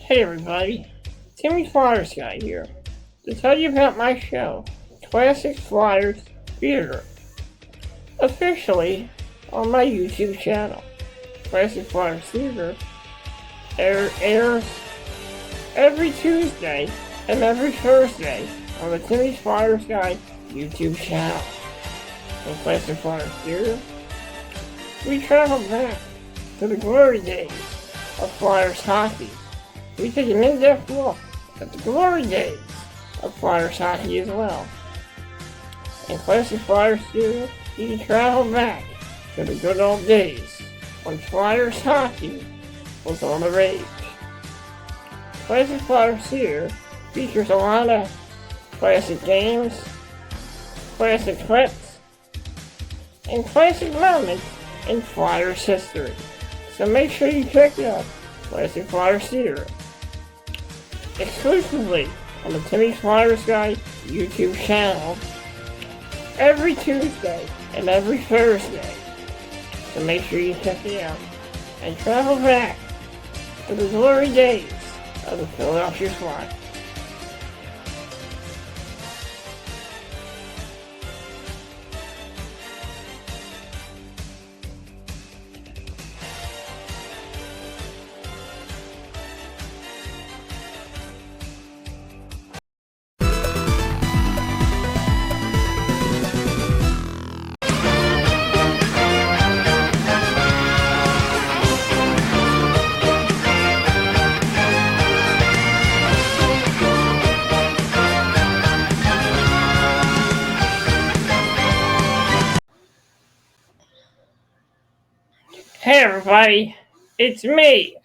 Hey everybody, Timmy Flyers Guy here to tell you about my show, Classic Flyers Theater, officially on my YouTube channel. Classic Flyers Theater airs every Tuesday and every Thursday on the Timmy Flyers Guy YouTube channel. On Classic Flyers Theater, we travel back to the glory days of Flyers hockey. We take an in-depth look at the glory days of Flyers hockey as well. In Classic Flyers Theater, you can travel back to the good old days when Flyers hockey was on the rage. Classic Flyers Theater features a lot of classic games, classic clips, and classic moments in Flyers history. So make sure you check out Classic Flyers Theater exclusively on the Timmy Flyers Guy YouTube channel every Tuesday and every Thursday. So make sure you check it out and travel back to the glory days of the Philadelphia Flyers. Hey everybody, it's me,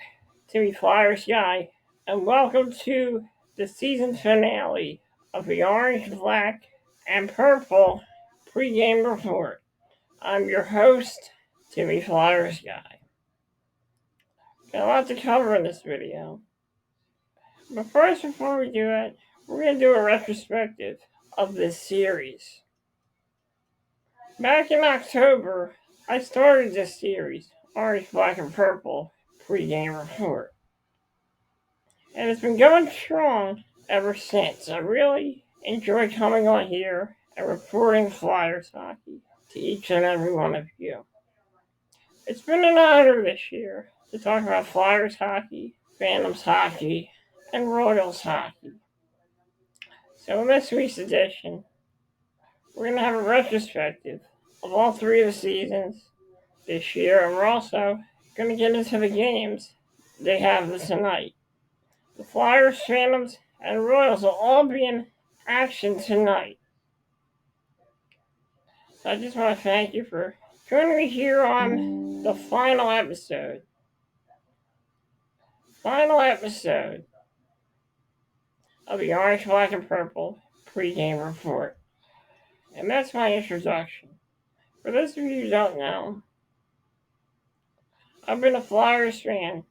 Timmy Flyers Guy, and welcome to the season finale of the Orange, Black, and Purple Pregame Report. I'm your host, Timmy Flyers Guy. Got a lot to cover in this video. But first, before we do it, we're going to do a retrospective of this series. Back in October, I started this series, Orange, Black, and Purple Pregame Report. And it's been going strong ever since. I really enjoy coming on here and reporting Flyers hockey to each and every one of you. It's been an honor this year to talk about Flyers hockey, Phantoms hockey, and Royals hockey. So in this week's edition, we're going to have a retrospective of all three of the seasons this year, and we're also going to get into the games they have tonight. The Flyers, Phantoms, and Royals will all be in action tonight. So I just want to thank you for joining me here on the final episode. Final episode of the Orange, Black, and Purple Pregame Report. And that's my introduction. For those of you who don't know, I've been a Flyers fan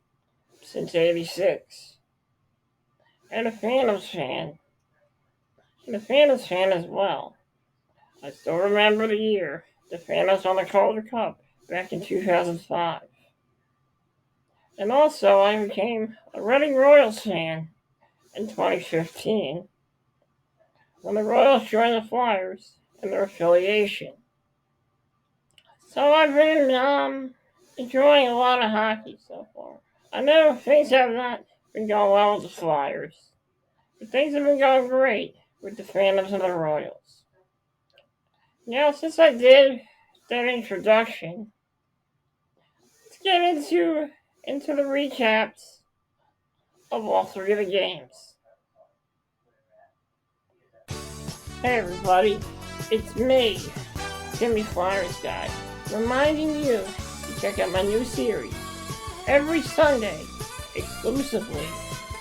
since '86. And a Phantoms fan. And a Phantoms fan as well. I still remember the year the Phantoms won the Calder Cup back in 2005. And also I became a Reading Royals fan in 2015 when the Royals joined the Flyers in their affiliation. So I've been enjoying a lot of hockey so far. I know things have not been going well with the Flyers, but things have been going great with the Phantoms and the Royals. Now, since I did that introduction, let's get into the recaps of all three of the games. Hey everybody, it's me, Timmy Flyers Guy, reminding you to check out my new series every Sunday exclusively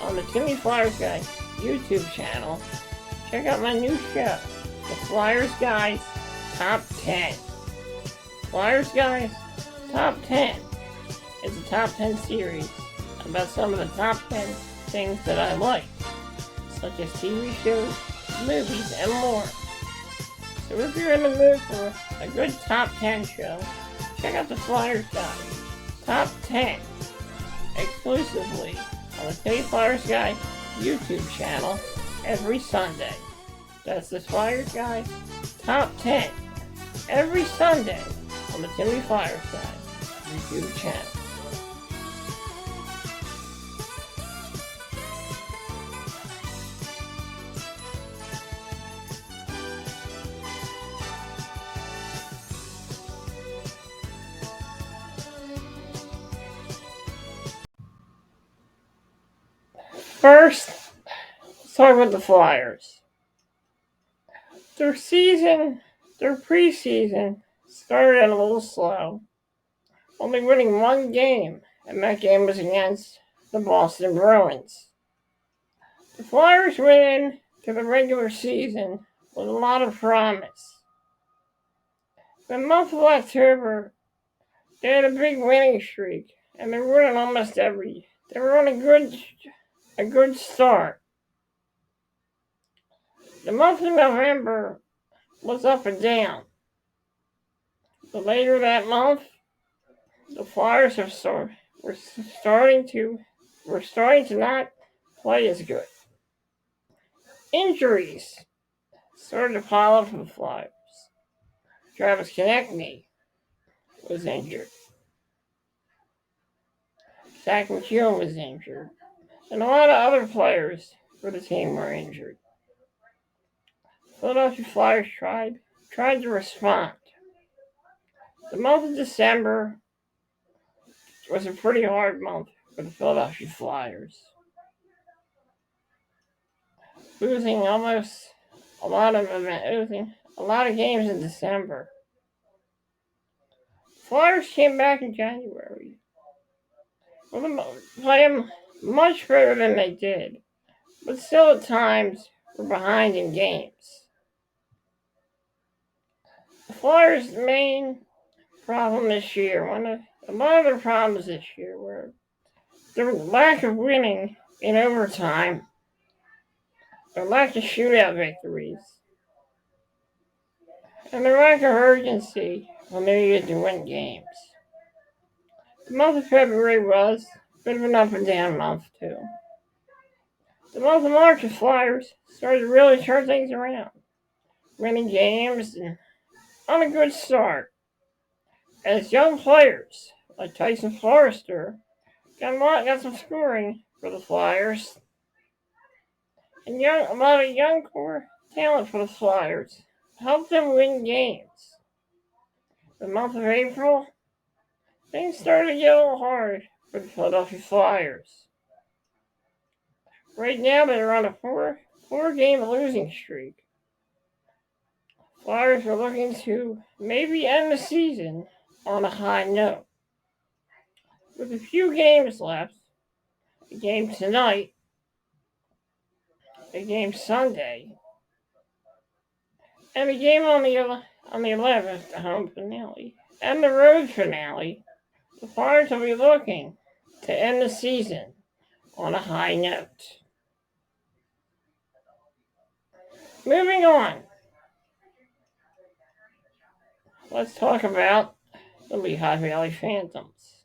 on the Timmy Flyers Guy YouTube channel. Check out my new show, The Flyers Guys Top 10. Flyers Guys Top 10 is a top 10 series about some of the top 10 things that I like, such as TV shows, movies, and more. So if you're in the mood for a good top 10 show, check out the Flyers Guys Top 10 exclusively on the Timmy Flyers Guy YouTube channel every Sunday. That's the Flyers Guy Top 10 every Sunday on the Timmy Flyers Guy YouTube channel. First, let's talk about the Flyers. Their preseason started out a little slow, only winning one game, and that game was against the Boston Bruins. The Flyers went into the regular season with a lot of promise. The month of October, they had a big winning streak, and they were winning almost every. They were on a good start. The month of November was up and down. But later that month, the Flyers were starting to not play as good. Injuries started to pile up for the Flyers. Travis Konechny was injured. Zach McEwen was injured. And a lot of other players for the team were injured. Philadelphia Flyers tried to respond. The month of December was a pretty hard month for the Philadelphia Flyers. Losing almost a lot of games in December. Flyers came back in January. Playing much better than they did, but still at times were behind in games. The Flyers' main problem this year, a lot of their problems this year were their lack of winning in overtime, their lack of shootout victories, and their lack of urgency when they needed to win games. The month of February was a bit of an up and down month too. The month of March, the Flyers started to really turn things around, winning games and on a good start. As young players like Tyson Forrester got some scoring for the Flyers, and a lot of young core talent for the Flyers helped them win games. The month of April, things started to get a little hard for the Philadelphia Flyers. Right now, they're on a four-game losing streak. Flyers are looking to maybe end the season on a high note. With a few games left, a game tonight, a game Sunday, and a game on the 11th, the home finale, and the road finale, the Flyers will be looking to end the season on a high note. Moving on, let's talk about the Lehigh Valley Phantoms.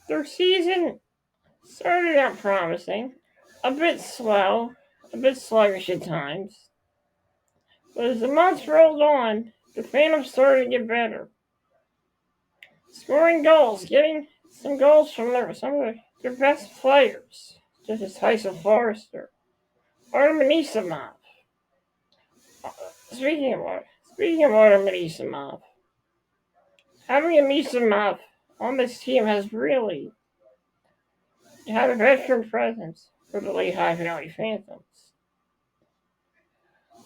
Their season started out promising, a bit slow, a bit sluggish at times, but as the months rolled on, the Phantoms started to get better. Scoring goals, getting some goals from some of their best players, such as Tyson Forrester, Artem Anisimov. Speaking of Artem Anisimov, having Anisimov on this team has really had a veteran presence for the Lehigh Valley Phantoms.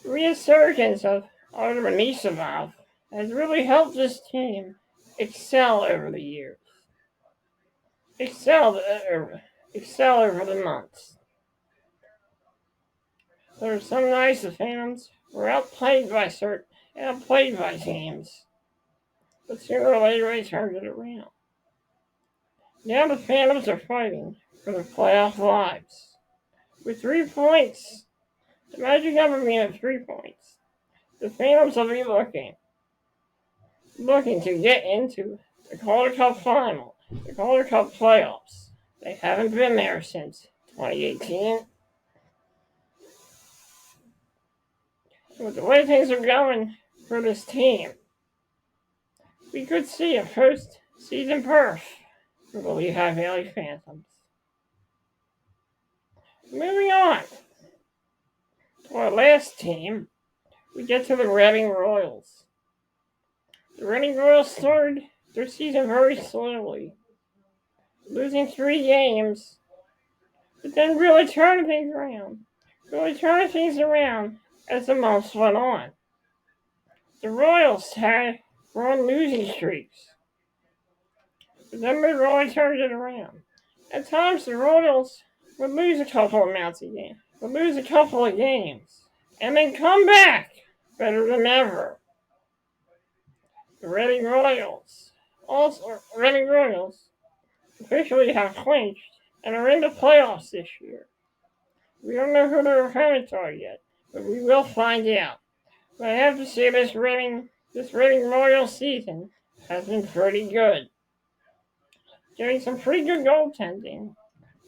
The resurgence of Artem Anisimov has really helped this team excel over the years. Excel over the months. There were some nights the Phantoms were outplayed by teams, but sooner or later they turned it around. Now the Phantoms are fighting for their playoff lives. With 3 points, the magic number being at 3 points, the Phantoms will be looking to get into the Calder Cup final, the Calder Cup playoffs, They haven't been there since 2018. With the way things are going for this team, we could see a post-season berth for the Lehigh Valley Phantoms. Moving on to our last team, we get to the Reading Royals. The Reading Royals started their season very slowly, losing 3 games, but then really turning things around as the months went on. The Royals were on losing streaks, but then they really turned it around. At times, the Royals would lose a couple of games, and then come back better than ever. The Reading Royals officially have clinched and are in the playoffs this year. We don't know who their opponents are yet, but we will find out. But I have to say this Reading Royals season has been pretty good. Getting some pretty good goaltending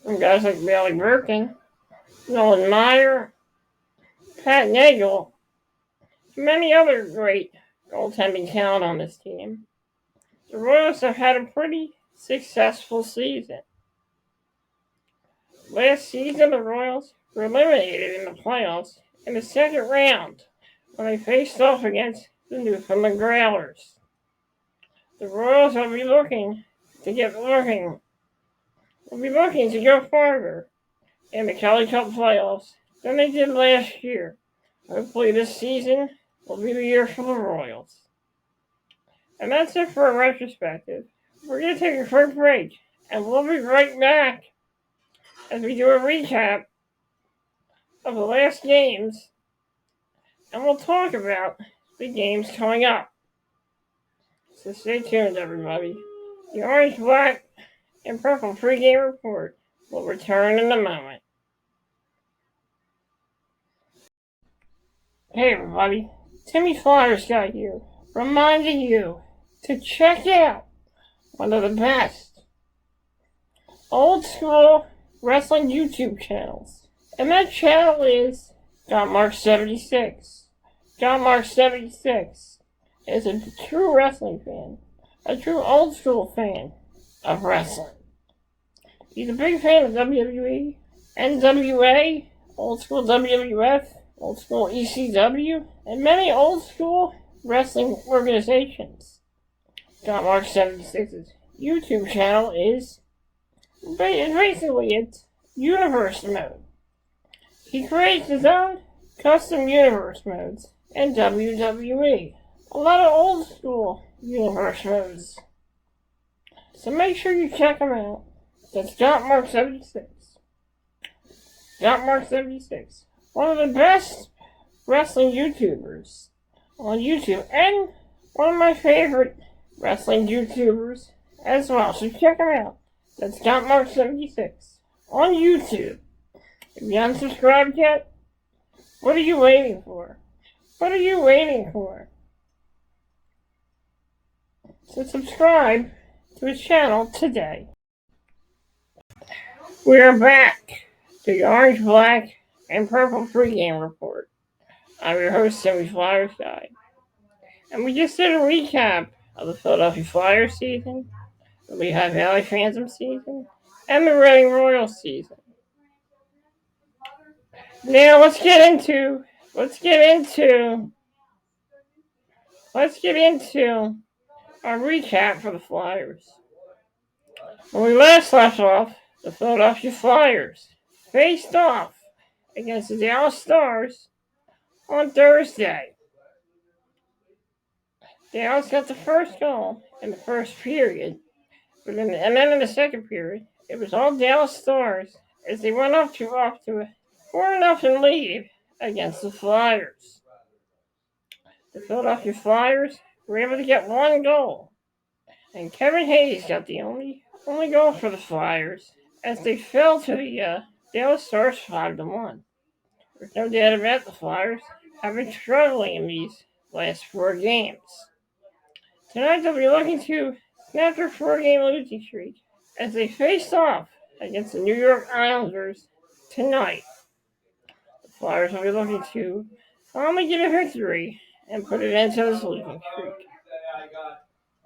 from guys like Bailey Birkin, Nolan Meyer, Pat Nagel, and many other great goaltending talent on this team. The Royals have had a pretty successful season. Last season, the Royals were eliminated in the playoffs in the second round when they faced off against the Newfoundland Growlers. The Royals will be looking to go farther in the Kelly Cup playoffs than they did last year. Hopefully this season will be the year for the Royals. And that's it for a retrospective. We're going to take a quick break, and we'll be right back as we do a recap of the last games, and we'll talk about the games coming up. So stay tuned, everybody. The Orange, Black, and Purple Pregame Report will return in a moment. Hey everybody, Timmy Flyers Guy here, reminding you to check out one of the best old school wrestling YouTube channels. And that channel is JohnMark76. JohnMark76 is a true wrestling fan, a true old school fan of wrestling. He's a big fan of WWE, NWA, old school WWF, old school ECW, and many old school wrestling organizations. John Mark 76's YouTube channel is basically its universe mode. He creates his own custom universe modes in WWE. A lot of old school universe modes. So make sure you check him out. That's John Mark 76. John Mark 76. One of the best wrestling YouTubers on YouTube, and one of my favorite wrestling YouTubers as well. So check him out. That's John Mark 76 on YouTube. If you haven't subscribed yet, what are you waiting for? What are you waiting for? So subscribe to his channel today. We are back to the Orange, Black, and Purple Pregame Report. I'm your host, Timmy Flyers Guy. And we just did a recap of the Philadelphia Flyers season, the Lehigh Valley Phantom season, and the Reading Royals season. Now let's get into our recap for the Flyers. When we last left off, the Philadelphia Flyers faced off against the Dallas Stars on Thursday. Dallas got the first goal in the first period, and then in the second period, it was all Dallas Stars as they went off to a 4-0 lead against the Flyers. The Philadelphia Flyers were able to get one goal, and Kevin Hayes got the only goal for the Flyers as they fell to the Dallas Stars 5-1. There's no doubt about the Flyers have been struggling in these last 4 games. Tonight they'll be looking to snap their 4-game losing streak as they face off against the New York Islanders tonight. The Flyers will be looking to finally get a victory and put an end to this losing streak.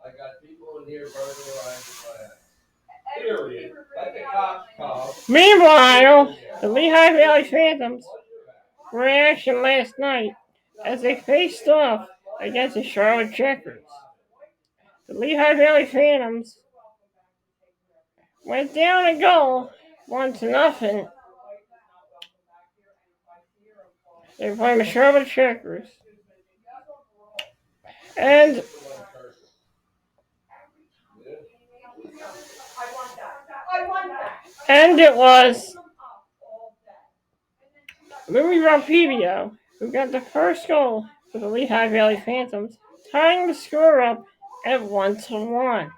I got people in here burning around. Period. Let the cops come. Meanwhile, the Lehigh Valley Phantoms were in action last night as they faced off against the Charlotte Checkers. The Lehigh Valley Phantoms went down a goal, 1-0. They were playing the Charlotte Checkers. And it was Louis Rampivio who got the first goal for the Lehigh Valley Phantoms, tying the score up at 1-1.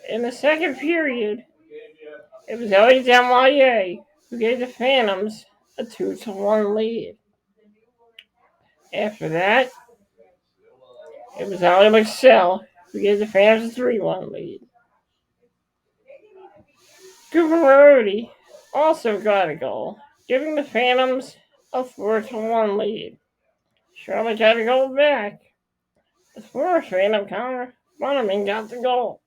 In the second period, it was Elliot Desmarais who gave the Phantoms a 2-1 lead. After that, it was Ali McSell who gave the Phantoms a 3-1 lead. Cooper Marody also got a goal, giving the Phantoms a 4-1 lead. Charlotte got a goal back. The former Phantom Connor Bonneman got the goal.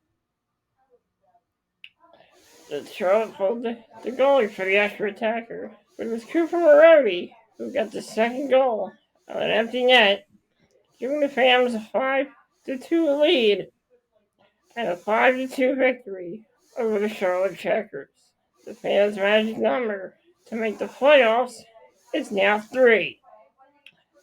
The Charlotte pulled the goalie for the extra attacker, but it was Cooper Marody who got the second goal on an empty net, giving the Phantoms a 5-2 lead and a 5-2 victory over the Charlotte Checkers. The Phantoms' magic number to make the playoffs is now 3.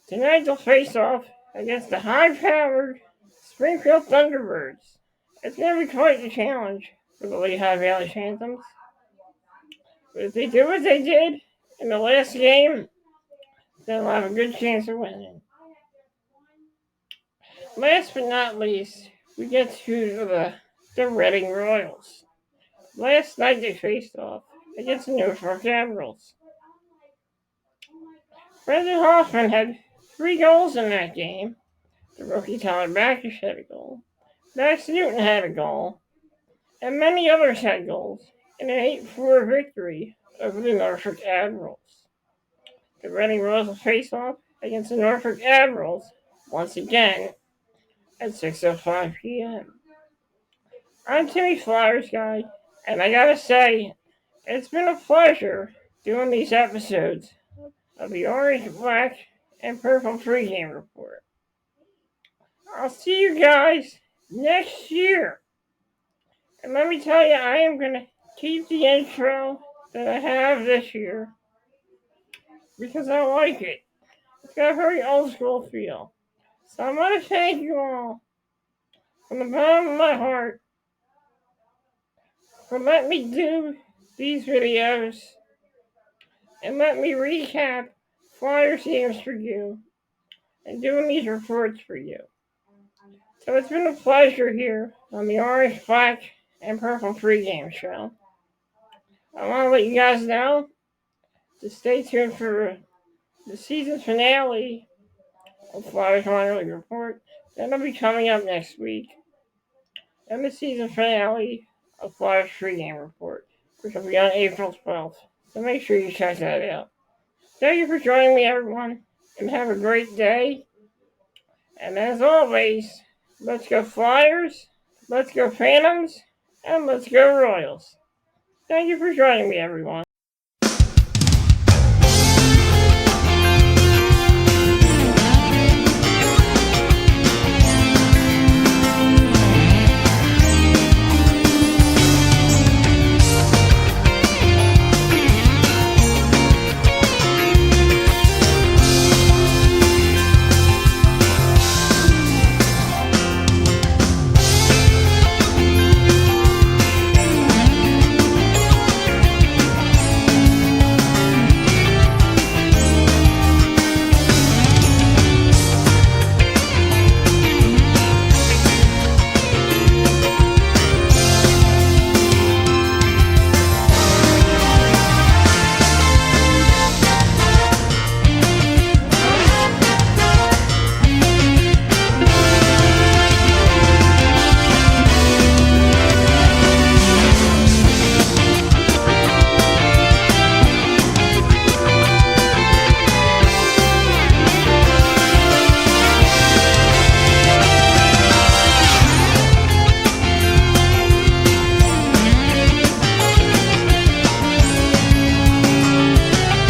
Tonight they'll face off against the high-powered Springfield Thunderbirds. It's going to be quite a challenge for the Lehigh Valley Phantoms. But if they do what they did in the last game, they'll have a good chance of winning. Last but not least, we get to the Reading Royals. Last night they faced off against the Norfolk Admirals. Brendan Hoffman had 3 goals in that game. The rookie Tyler Backus had a goal. Max Newton had a goal. And many others had goals in an 8-4 victory over the Norfolk Admirals. The Reading Royals will face off against the Norfolk Admirals once again at 6:05 p.m. I'm Timmy Flyers Guy, and I gotta say, it's been a pleasure doing these episodes of the Orange, Black, and Purple Pregame Report. I'll see you guys next year. And let me tell you, I am going to keep the intro that I have this year because I like it. It's got a very old school feel. So I want to thank you all from the bottom of my heart for letting me do these videos and let me recap Flyers games for you and doing these reports for you. So it's been a pleasure here on the Orange, Black, and Purple Pregame Show. I want to let you guys know to stay tuned for the season finale of Flyers Minor League Report. That'll be coming up next week. And the season finale of Flyers Pregame Report, which will be on April 12th. So make sure you check that out. Thank you for joining me, everyone, and have a great day. And as always, let's go Flyers, let's go Phantoms, and let's go Royals. Thank you for joining me, everyone.